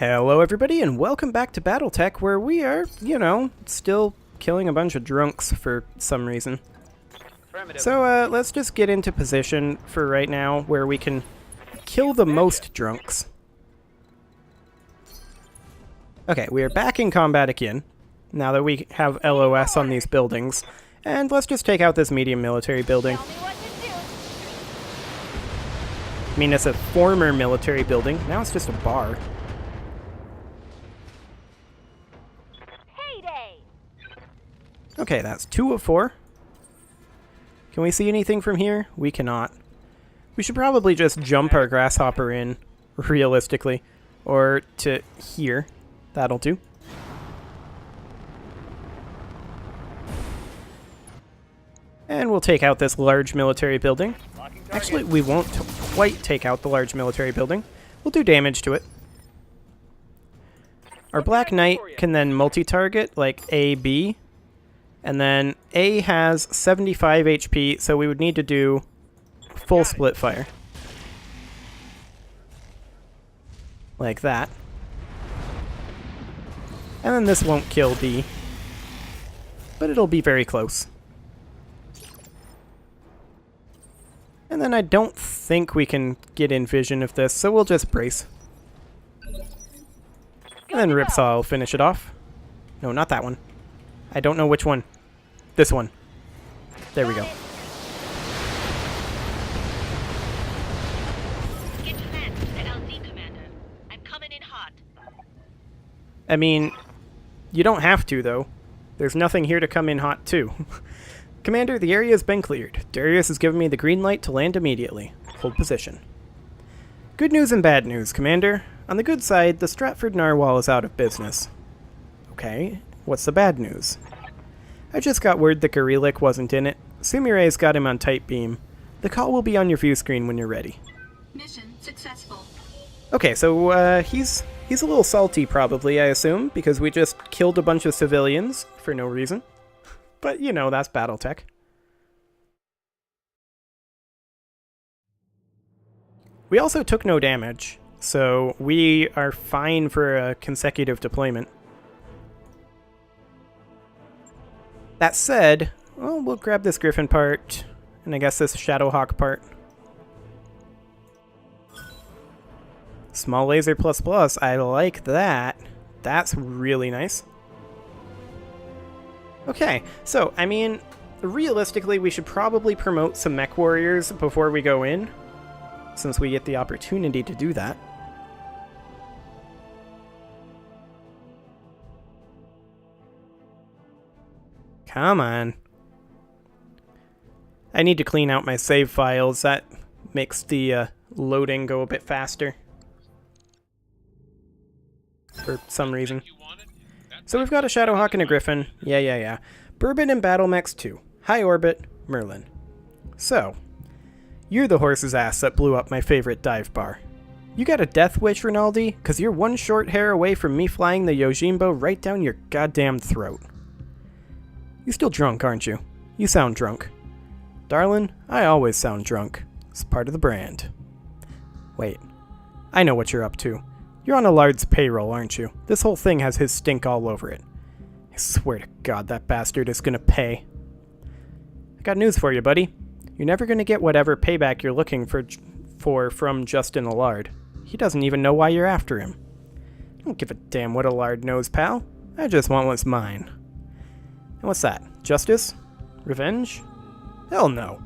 Hello everybody and welcome back to BattleTech, where we are, still killing a bunch of drunks for some reason. So let's just get into position for right now where we can kill the most drunks. Okay, we are back in combat again, now that we have LOS on these buildings. And let's just take out this medium military building. I mean, it's a former military building, now it's just a bar. Okay, that's 2 of 4. Can we see anything from here? We cannot. We should probably just jump our grasshopper in, realistically. Or to here. That'll do. And we'll take out this large military building. Actually, we won't quite take out the large military building. We'll do damage to it. Our Black Knight can then multi-target, like A, B. And then A has 75 HP, so we would need to do full split fire. Like that. And then this won't kill B. But it'll be very close. And then I don't think we can get in vision of this, so we'll just brace. And then Ripsaw will finish it off. No, not that one. I don't know which one. This one. There we go. Get to land at LZ, Commander. I'm coming in hot. I mean, you don't have to, though. There's nothing here to come in hot, too. Commander, the area has been cleared. Darius has given me the green light to land immediately. Hold position. Good news and bad news, Commander. On the good side, the Stratford Narwhal is out of business. Okay, what's the bad news? I just got word that Gorelick wasn't in it. Sumiray's got him on tight beam. The call will be on your view screen when you're ready. Mission successful. Okay, so he's a little salty probably, I assume, because we just killed a bunch of civilians for no reason. But, you know, that's BattleTech. We also took no damage, so we are fine for a consecutive deployment. That said, well, we'll grab this Griffin part, and I guess this Shadowhawk part. Small laser ++, I like that. That's really nice. Okay, so, I mean, realistically, we should probably promote some mech warriors before we go in, since we get the opportunity to do that. Come on. I need to clean out my save files. That makes the loading go a bit faster. For some reason. So we've got a Shadowhawk and a Griffin. Yeah. Bourbon and Battle Mechs 2. High Orbit, Merlin. So, you're the horse's ass that blew up my favorite dive bar. You got a death wish, Rinaldi? Because you're one short hair away from me flying the Yojimbo right down your goddamn throat. You're still drunk, aren't you? You sound drunk. Darlin', I always sound drunk. It's part of the brand. Wait. I know what you're up to. You're on Allard's payroll, aren't you? This whole thing has his stink all over it. I swear to God that bastard is gonna pay. I got news for you, buddy. You're never gonna get whatever payback you're looking for from Justin Allard. He doesn't even know why you're after him. I don't give a damn what Allard knows, pal. I just want what's mine. And what's that? Justice? Revenge? Hell no.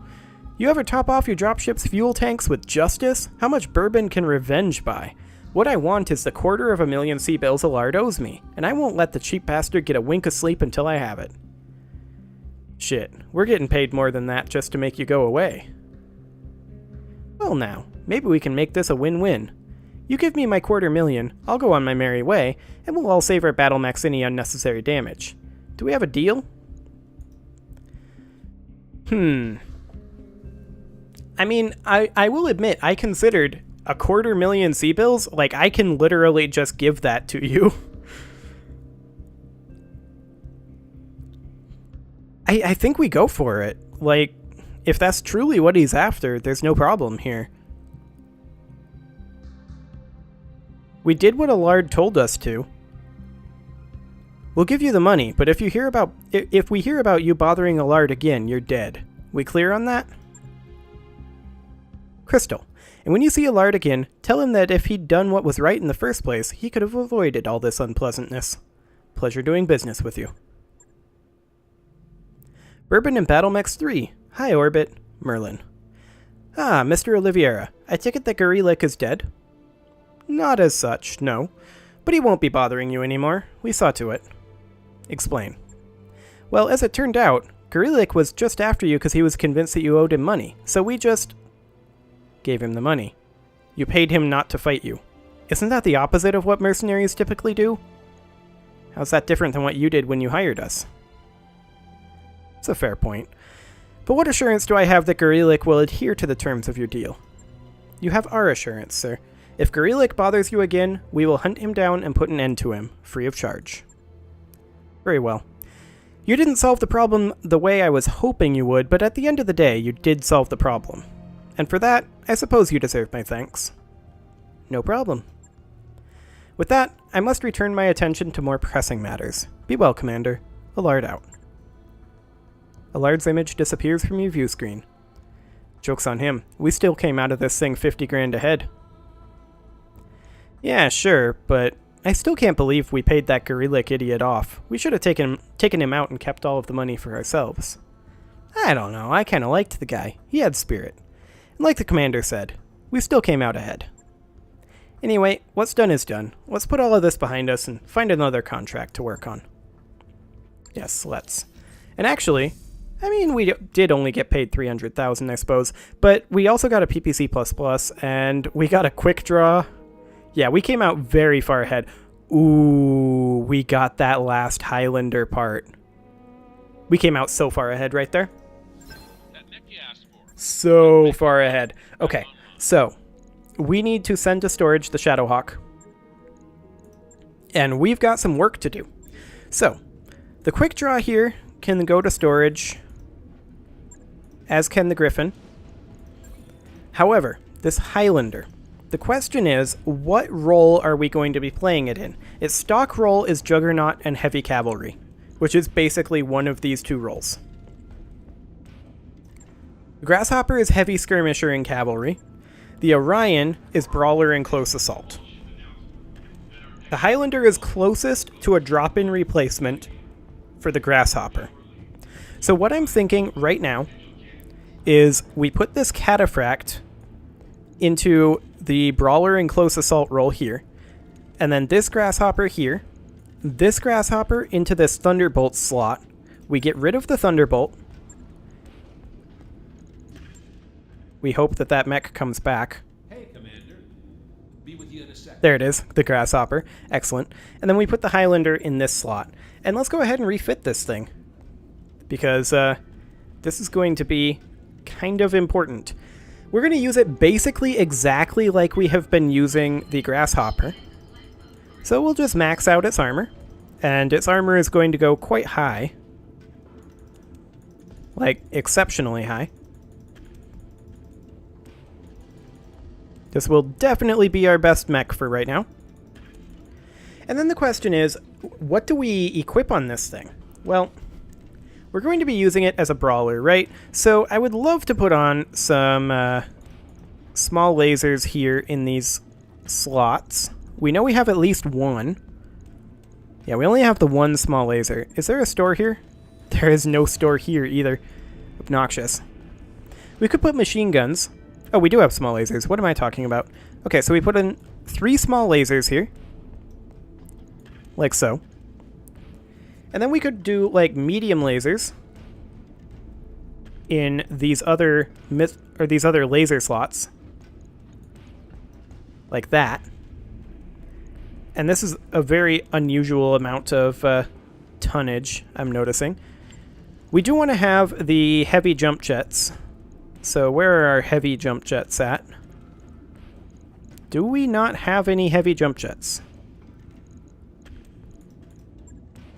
You ever top off your dropship's fuel tanks with justice? How much bourbon can revenge buy? What I want is the $250,000 C-bills Allard owes me, and I won't let the cheap bastard get a wink of sleep until I have it. Shit, we're getting paid more than that just to make you go away. Well now, maybe we can make this a win-win. You give me my $250,000, I'll go on my merry way, and we'll all save our battle mechs any unnecessary damage. Do we have a deal? I mean, I will admit, I considered a $250,000 C-bills, like, I can literally just give that to you. I think we go for it. Like, if that's truly what he's after, there's no problem here. We did what Allard told us to. We'll give you the money, but if we hear about you bothering Allard again, you're dead. We clear on that? Crystal. And when you see Allard again, tell him that if he'd done what was right in the first place, he could have avoided all this unpleasantness. Pleasure doing business with you. Bourbon and BattleMech 3. Hi, Orbit. Merlin. Ah, Mr. Oliveira. I take it that Gorelick is dead? Not as such, no. But he won't be bothering you anymore. We saw to it. Explain. Well, as it turned out, Gorelick was just after you because he was convinced that you owed him money, so we just gave him the money. You paid him not to fight you. Isn't that the opposite of what mercenaries typically do? How's that different than what you did when you hired us? It's a fair point. But what assurance do I have that Gorelick will adhere to the terms of your deal? You have our assurance, sir. If Gorelick bothers you again, we will hunt him down and put an end to him, free of charge. Very well. You didn't solve the problem the way I was hoping you would, but at the end of the day, you did solve the problem. And for that, I suppose you deserve my thanks. No problem. With that, I must return my attention to more pressing matters. Be well, Commander. Allard out. Allard's image disappears from your view screen. Joke's on him. We still came out of this thing 50 grand ahead. Yeah, sure, but I still can't believe we paid that Gorelick idiot off. We should have taken him out and kept all of the money for ourselves. I don't know, I kinda liked the guy. He had spirit. And like the commander said, we still came out ahead. Anyway, what's done is done. Let's put all of this behind us and find another contract to work on. Yes, let's. And actually, I mean, we did only get paid 300,000, I suppose, but we also got a PPC++, and we got a quick draw. Yeah, we came out very far ahead. Ooh, we got that last Highlander part. We came out so far ahead right there. So far ahead. Okay, so we need to send to storage the Shadowhawk. And we've got some work to do. So, the quick draw here can go to storage, as can the Griffin. However, this Highlander, the question is, what role are we going to be playing it in? Its stock role is Juggernaut and Heavy Cavalry, which is basically one of these two roles. The Grasshopper is Heavy Skirmisher and Cavalry. The Orion is Brawler and Close Assault. The Highlander is closest to a drop-in replacement for the Grasshopper. So what I'm thinking right now is we put this Cataphract into the Brawler and Close Assault role here, and then this Grasshopper here, this Grasshopper into this Thunderbolt slot. We get rid of the Thunderbolt. We hope that that mech comes back. Hey, Commander. Be with you in a second. There it is, the Grasshopper. Excellent. And then we put the Highlander in this slot. And let's go ahead and refit this thing, because this is going to be kind of important. We're going to use it basically exactly like we have been using the Grasshopper. So we'll just max out its armor, and its armor is going to go quite high. Like, exceptionally high. This will definitely be our best mech for right now. And then the question is, what do we equip on this thing? Well, we're going to be using it as a brawler, right? So I would love to put on some small lasers here in these slots. We know we have at least one. Yeah, we only have the one small laser. Is there a store here? There is no store here either. Obnoxious. We could put machine guns. Oh, we do have small lasers. What am I talking about? Okay, so we put in 3 small lasers here. Like so. And then we could do, like, medium lasers in these other laser slots. Like that. And this is a very unusual amount of tonnage, I'm noticing. We do want to have the heavy jump jets. So where are our heavy jump jets at? Do we not have any heavy jump jets?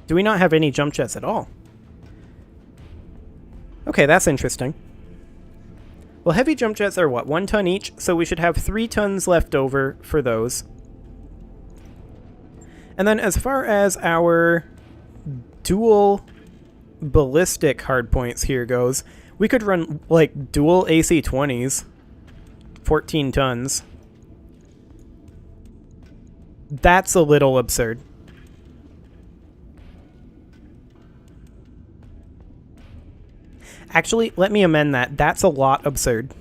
Do we not have any jump jets at all? Okay, that's interesting. Well, heavy jump jets are what, 1 ton each? So we should have 3 tons left over for those. And then as far as our dual ballistic hardpoints here goes, we could run like dual AC-20s, 14 tons. That's a little absurd. Actually, let me amend that. That's a lot absurd.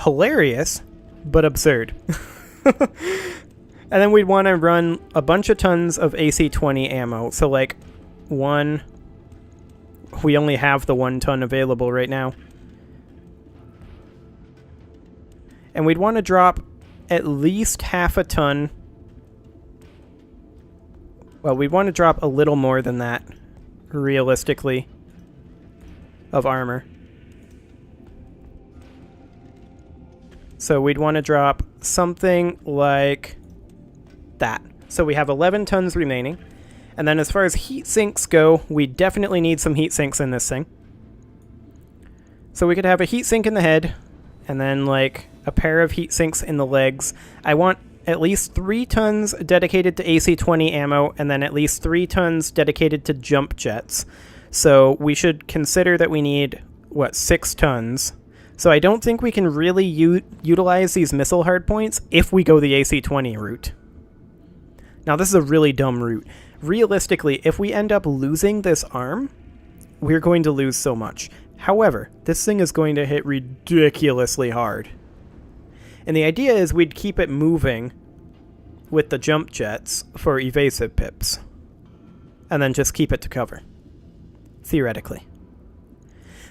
Hilarious, but absurd. And then we'd want to run a bunch of tons of AC-20 ammo. So like one... We only have the 1 ton available right now. And we'd want to drop at least half a ton. Well, we'd want to drop a little more than that, realistically, of armor. So we'd want to drop something like that. So we have 11 tons remaining. And then as far as heat sinks go, we definitely need some heat sinks in this thing. So we could have a heat sink in the head, and then like a pair of heat sinks in the legs. I want at least 3 tons dedicated to AC-20 ammo, and then at least 3 tons dedicated to jump jets. So we should consider that we need, 6 tons. So I don't think we can really utilize these missile hardpoints if we go the AC-20 route. Now this is a really dumb route. Realistically, if we end up losing this arm, we're going to lose so much. However, this thing is going to hit ridiculously hard. And the idea is we'd keep it moving with the jump jets for evasive pips. And then just keep it to cover. Theoretically.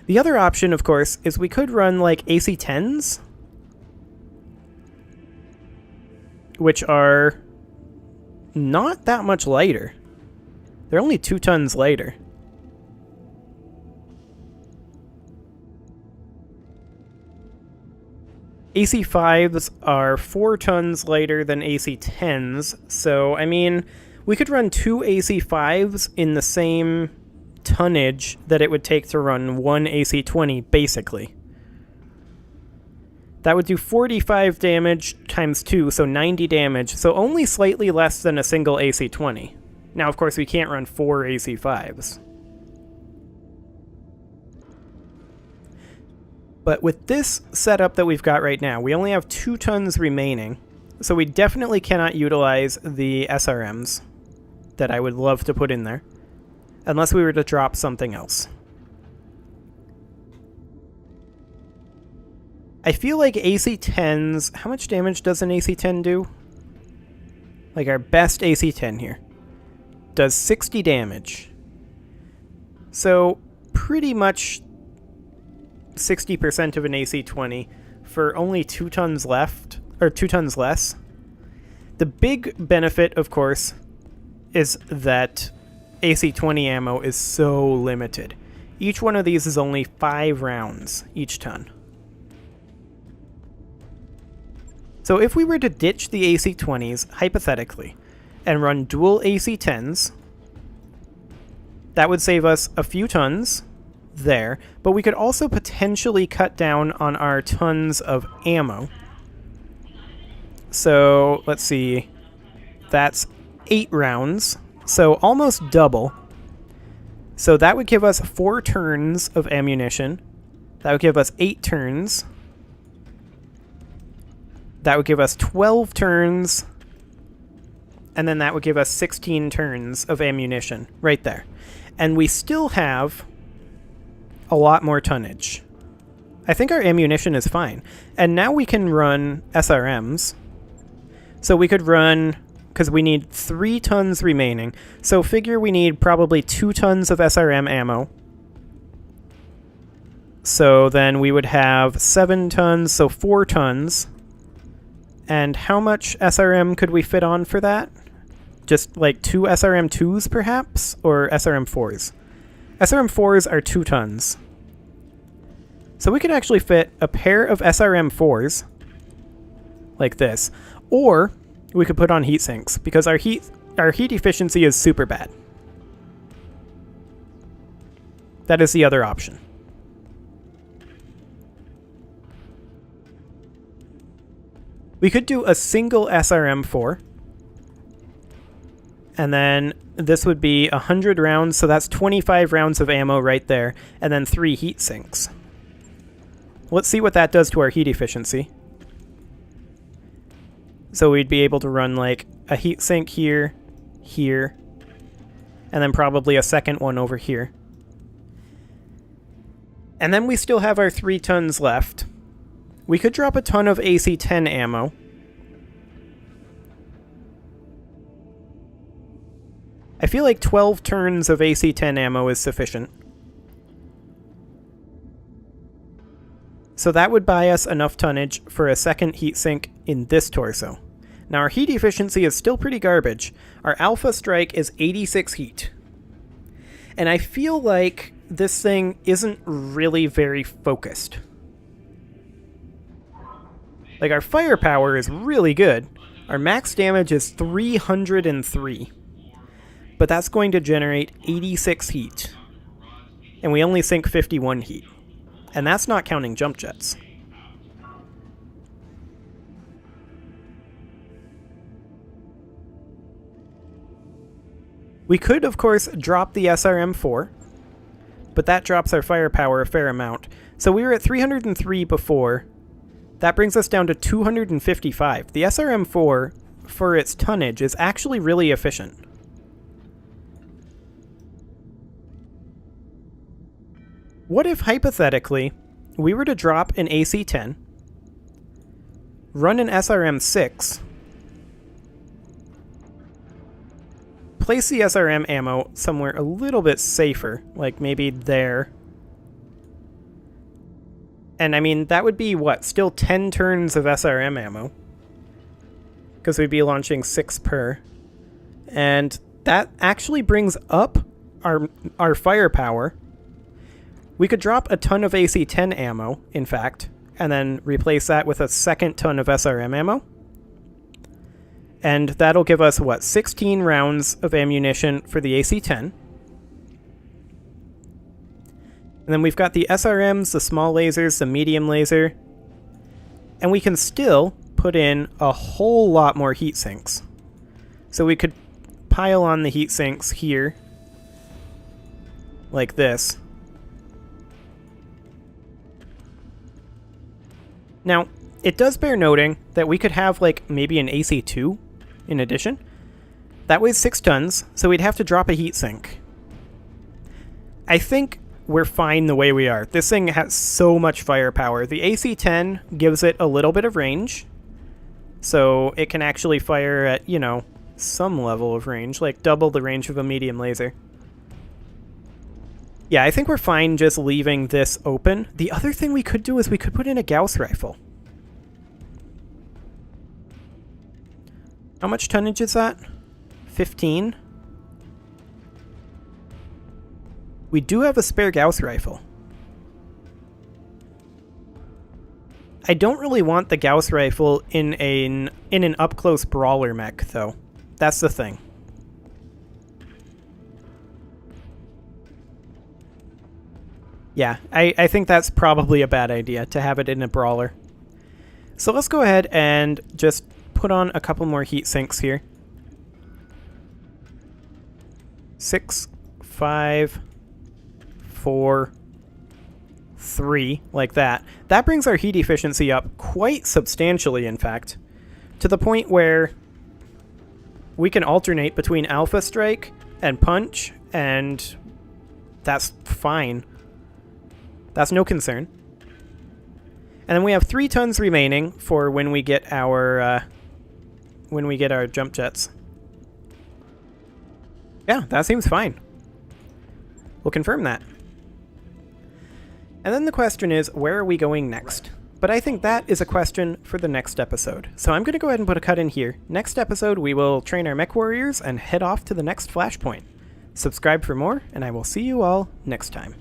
The other option, of course, is we could run like AC-10s. Which are not that much lighter. They're only 2 tons lighter. AC-5s are 4 tons lighter than AC-10s, so, I mean, we could run 2 AC-5s in the same tonnage that it would take to run 1 AC-20, basically. That would do 45 damage times 2, so 90 damage, so only slightly less than a single AC-20. Now, of course, we can't run 4 AC-5s. But with this setup that we've got right now, we only have 2 tons remaining, so we definitely cannot utilize the SRMs that I would love to put in there, unless we were to drop something else. I feel like AC-10s... How much damage does an AC-10 do? Like our best AC-10 here. Does 60 damage. So, pretty much 60% of an AC-20 for only 2 tons left, or 2 tons less. The big benefit, of course, is that AC-20 ammo is so limited. Each one of these is only 5 rounds each ton. So if we were to ditch the AC-20s, hypothetically, and run dual AC-10s, that would save us a few tons there, but we could also potentially cut down on our tons of ammo. So, let's see, that's 8 rounds, so almost double. So that would give us 4 turns of ammunition. That would give us 8 turns. That would give us 12 turns, and then that would give us 16 turns of ammunition right there. And we still have a lot more tonnage. I think our ammunition is fine. And now we can run SRMs. So we could run, because we need 3 tons remaining, so figure we need probably 2 tons of SRM ammo. So then we would have 7 tons, so 4 tons. And how much SRM could we fit on for that? Just like 2 SRM2s perhaps? Or SRM4s? SRM4s are 2 tons. So we could actually fit a pair of SRM4s like this. Or we could put on heat sinks because our heat efficiency is super bad. That is the other option. We could do a single SRM-4. And then this would be 100 rounds, so that's 25 rounds of ammo right there, and then 3 heat sinks. Let's see what that does to our heat efficiency. So we'd be able to run like a heat sink here, here, and then probably a second one over here. And then we still have our 3 tons left. We could drop a ton of AC-10 ammo. I feel like 12 turns of AC-10 ammo is sufficient. So that would buy us enough tonnage for a second heatsink in this torso. Now our heat efficiency is still pretty garbage. Our Alpha Strike is 86 heat. And I feel like this thing isn't really very focused. Like, our firepower is really good. Our max damage is 303. But that's going to generate 86 heat. And we only sink 51 heat. And that's not counting jump jets. We could, of course, drop the SRM-4, but that drops our firepower a fair amount. So we were at 303 before. That brings us down to 255. The SRM-4, for its tonnage, is actually really efficient. What if, hypothetically, we were to drop an AC-10, run an SRM-6, place the SRM ammo somewhere a little bit safer, like maybe there. And I mean, that would be, what, still 10 turns of SRM ammo? Because we'd be launching 6 per. And that actually brings up our firepower. We could drop a ton of AC-10 ammo, in fact, and then replace that with a second ton of SRM ammo. And that'll give us, what, 16 rounds of ammunition for the AC-10. And then we've got the SRMs, the small lasers, the medium laser. And we can still put in a whole lot more heat sinks. So we could pile on the heat sinks here, like this. Now, it does bear noting that we could have, like, maybe an AC-2 in addition. That weighs 6 tons, so we'd have to drop a heat sink. I think we're fine the way we are. This thing has so much firepower. The AC-10 gives it a little bit of range, so it can actually fire at, you know, some level of range, like double the range of a medium laser. Yeah, I think we're fine just leaving this open. The other thing we could do is we could put in a Gauss rifle. How much tonnage is that? 15? We do have a spare Gauss rifle. I don't really want the Gauss rifle in an up-close brawler mech, though. That's the thing. Yeah, I think that's probably a bad idea to have it in a brawler. So let's go ahead and just put on a couple more heat sinks here. 6, 5, 4, 3, like that. That brings our heat efficiency up quite substantially, in fact, to the point where we can alternate between Alpha Strike and Punch, and that's fine. That's no concern. And then we have 3 tons remaining for when we get our jump jets. Yeah, that seems fine. We'll confirm that. And then the question is, where are we going next? But I think that is a question for the next episode. So I'm going to go ahead and put a cut in here. Next episode, we will train our mech warriors and head off to the next Flashpoint. Subscribe for more, and I will see you all next time.